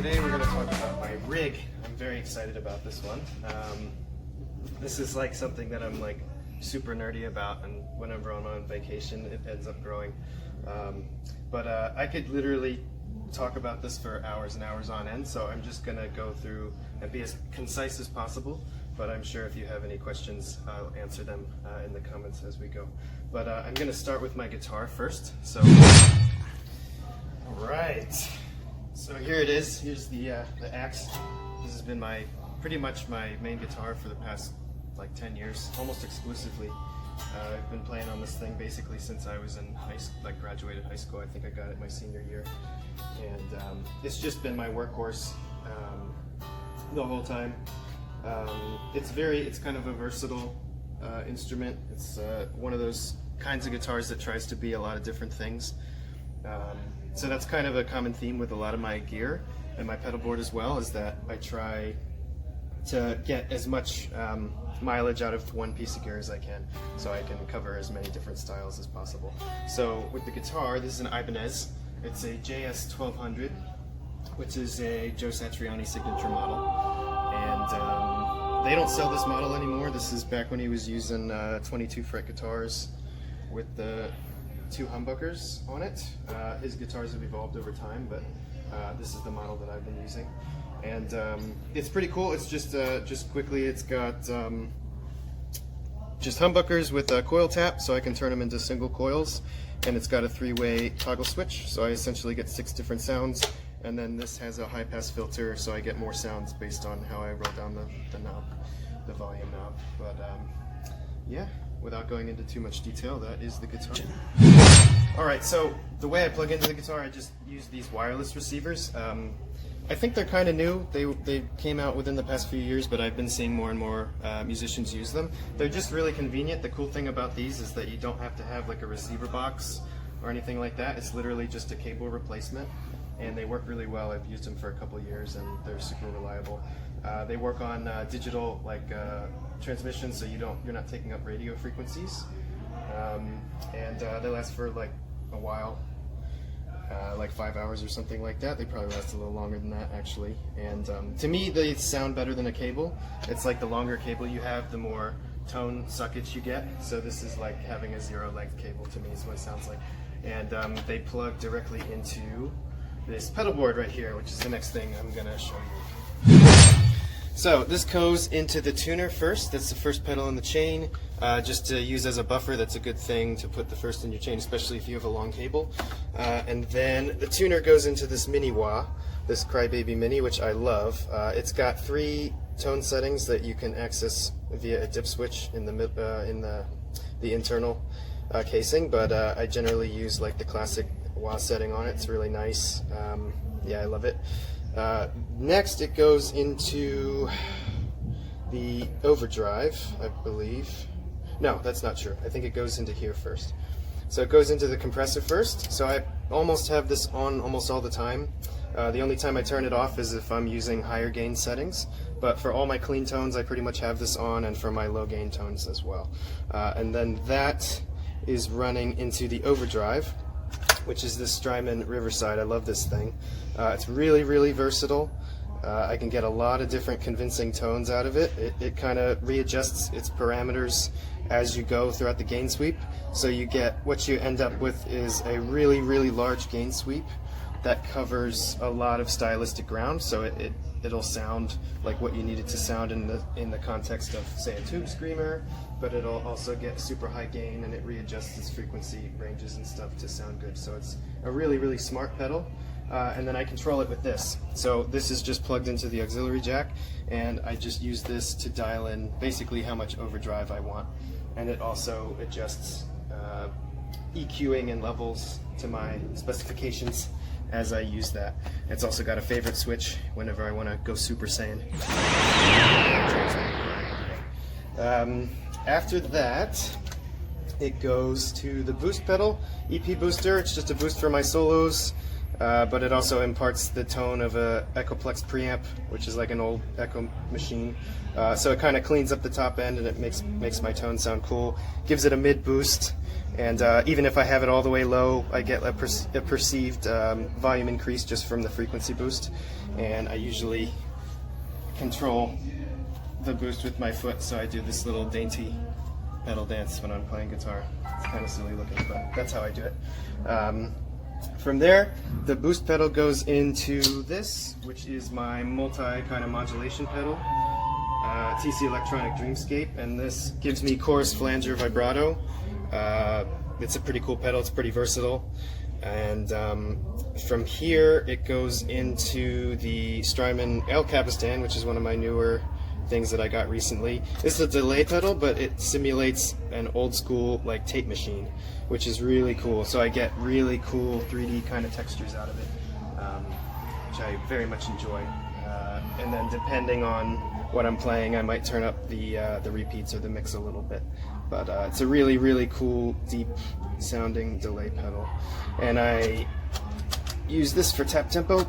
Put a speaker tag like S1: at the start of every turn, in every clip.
S1: today we're going to talk about my rig. I'm very excited about this one. This is like something that I'm like super nerdy about, and whenever I'm on vacation it ends up growing. But I could literally talk about this for hours and hours on end, so I'm just going to go through and be as concise as possible, but I'm sure if you have any questions I'll answer them in the comments as we go. But I'm going to start with my guitar first. So, alright, so here it is. Here's the axe. This has been pretty much my main guitar for the past like 10 years, almost exclusively. I've been playing on this thing basically since I was in graduated high school. I think I got it my senior year, and it's just been my workhorse the whole time. It's kind of a versatile instrument. It's one of those kinds of guitars that tries to be a lot of different things. So that's kind of a common theme with a lot of my gear and my pedal board as well, is that I try to get as much mileage out of one piece of gear as I can, so I can cover as many different styles as possible. So with the guitar, this is an Ibanez. It's a JS 1200, which is a Joe Satriani signature model, and they don't sell this model anymore. This is back when he was using 22 fret guitars with the 2 humbuckers on it. His guitars have evolved over time, but this is the model that I've been using. And it's pretty cool. It's just quickly, it's got just humbuckers with a coil tap, so I can turn them into single coils, and it's got a 3-way toggle switch, so I essentially get 6 different sounds. And then this has a high-pass filter, so I get more sounds based on how I roll down the knob, the volume knob. But yeah, without going into too much detail, that is the guitar. Alright, so the way I plug into the guitar, I just use these wireless receivers. I think they're kind of new. They came out within the past few years, but I've been seeing more and more musicians use them. They're just really convenient. The cool thing about these is that you don't have to have like a receiver box or anything like that. It's literally just a cable replacement, and they work really well. I've used them for a couple of years, and they're super reliable. They work on digital transmission, so you're not taking up radio frequencies, and they last for like a while. Like 5 hours or something like that. They probably last a little longer than that, actually. And to me, they sound better than a cable. It's like the longer cable you have, the more tone suckage you get. So this is like having a 0-length cable to me, is what it sounds like. And they plug directly into this pedal board right here, which is the next thing I'm gonna show you. So this goes into the tuner first. That's the first pedal in the chain. Just to use as a buffer, that's a good thing to put the first in your chain, especially if you have a long cable. And then the tuner goes into this mini wah, this Crybaby Mini, which I love. It's got 3 tone settings that you can access via a dip switch in the internal casing, but I generally use like the classic wah setting on it. It's really nice. Yeah, I love it. Next, it goes into the overdrive, I believe. No, that's not true. I think it goes into here first. So it goes into the compressor first. So I almost have this on almost all the time. The only time I turn it off is if I'm using higher gain settings. But for all my clean tones, I pretty much have this on, and for my low gain tones as well. And then that is running into the overdrive, which is this Strymon Riverside. I love this thing. It's really, really versatile. I can get a lot of different convincing tones out of it. It kind of readjusts its parameters as you go throughout the gain sweep. So what you end up with is a really, really large gain sweep that covers a lot of stylistic ground. So it'll sound like what you need it to sound in the context of, say, a tube screamer, but it'll also get super high gain, and it readjusts its frequency ranges and stuff to sound good. So it's a really, really smart pedal. And then I control it with this. So this is just plugged into the auxiliary jack, and I just use this to dial in basically how much overdrive I want. And it also adjusts EQing and levels to my specifications as I use that. It's also got a favorite switch whenever I want to go Super Saiyan. After that, it goes to the boost pedal, EP booster. It's just a boost for my solos. But it also imparts the tone of a Echoplex preamp, which is like an old Echo machine. So it kind of cleans up the top end, and it makes my tone sound cool. Gives it a mid boost, And even if I have it all the way low, I get a perceived volume increase just from the frequency boost. And I usually control the boost with my foot, so I do this little dainty pedal dance when I'm playing guitar. It's kind of silly looking, but that's how I do it. From there, the boost pedal goes into this, which is my multi kind of modulation pedal, TC Electronic Dreamscape, and this gives me chorus, flanger, vibrato. It's a pretty cool pedal, it's pretty versatile. And from here, it goes into the Strymon El Capistan, which is one of my newer things that I got recently. This is a delay pedal, but it simulates an old school like tape machine, which is really cool. So I get really cool 3D kind of textures out of it, which I very much enjoy. And then depending on what I'm playing, I might turn up the repeats or the mix a little bit. But it's a really, really cool, deep sounding delay pedal. And I use this for tap tempo.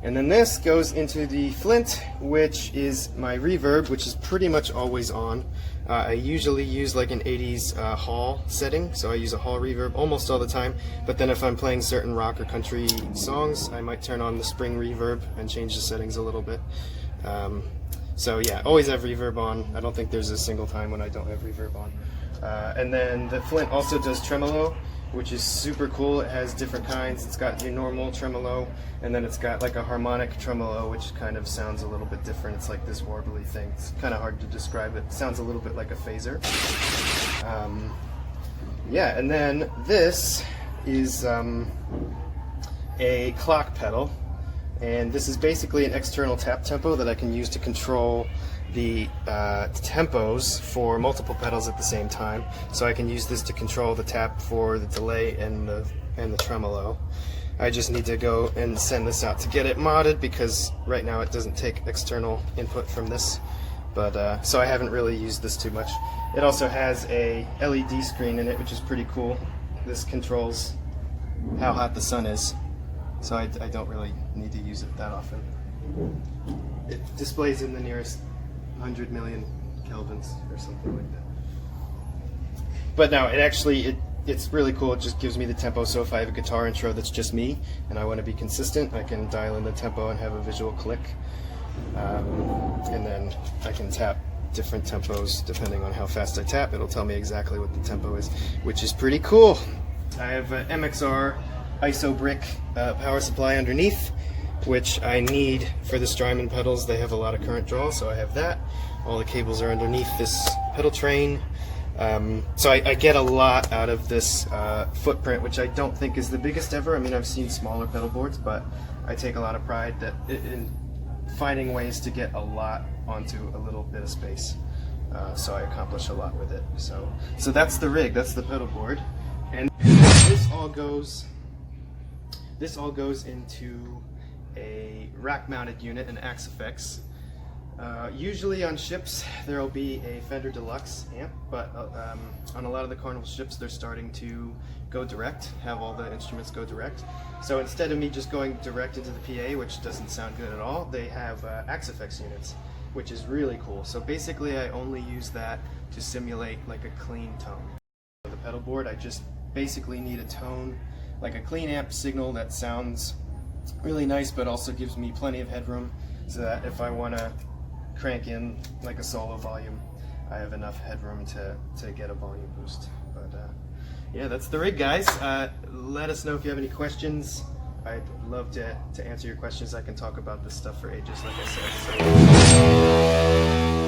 S1: And then this goes into the Flint, which is my reverb, which is pretty much always on. I usually use like an 80s hall setting, so I use a hall reverb almost all the time. But then if I'm playing certain rock or country songs, I might turn on the spring reverb and change the settings a little bit. So yeah, always have reverb on. I don't think there's a single time when I don't have reverb on. And then the Flint also does tremolo, which is super cool. It has different kinds. It's got your normal tremolo, and then it's got like a harmonic tremolo, which kind of sounds a little bit different. It's like this warbly thing. It's kind of hard to describe it. It sounds a little bit like a phaser. Yeah, and then this is a clock pedal, and this is basically an external tap tempo that I can use to control the tempos for multiple pedals at the same time. So I can use this to control the tap for the delay and the tremolo. I just need to go and send this out to get it modded, because right now it doesn't take external input from this. But so I haven't really used this too much. It also has a LED screen in it, which is pretty cool. This controls how hot the sun is, so I don't really need to use it that often. It displays in the nearest 100 million kelvins or something like that. But no, it's really cool. It just gives me the tempo, so if I have a guitar intro that's just me and I want to be consistent, I can dial in the tempo and have a visual click. And then I can tap different tempos depending on how fast I tap. It'll tell me exactly what the tempo is, which is pretty cool. I have an MXR ISO brick power supply underneath, which I need for the Strymon pedals. They have a lot of current draw, so I have that. All the cables are underneath this pedal train. So I get a lot out of this footprint, which I don't think is the biggest ever. I mean, I've seen smaller pedal boards, but I take a lot of pride in finding ways to get a lot onto a little bit of space. So I accomplish a lot with it. So that's the rig, that's the pedal board. And this all goes into a rack-mounted unit, an Axe Effects. Usually on ships there will be a Fender Deluxe amp, but on a lot of the Carnival ships they're starting to go direct, have all the instruments go direct. So instead of me just going direct into the PA, which doesn't sound good at all, they have Axe Effects units, which is really cool. So basically I only use that to simulate like a clean tone. For the pedal board, I just basically need a tone, like a clean amp signal that sounds really nice but also gives me plenty of headroom, so that if I want to crank in like a solo volume, I have enough headroom to get a volume boost. But yeah, that's the rig, guys. Let us know if you have any questions. I'd love to answer your questions. I can talk about this stuff for ages, like I said. So.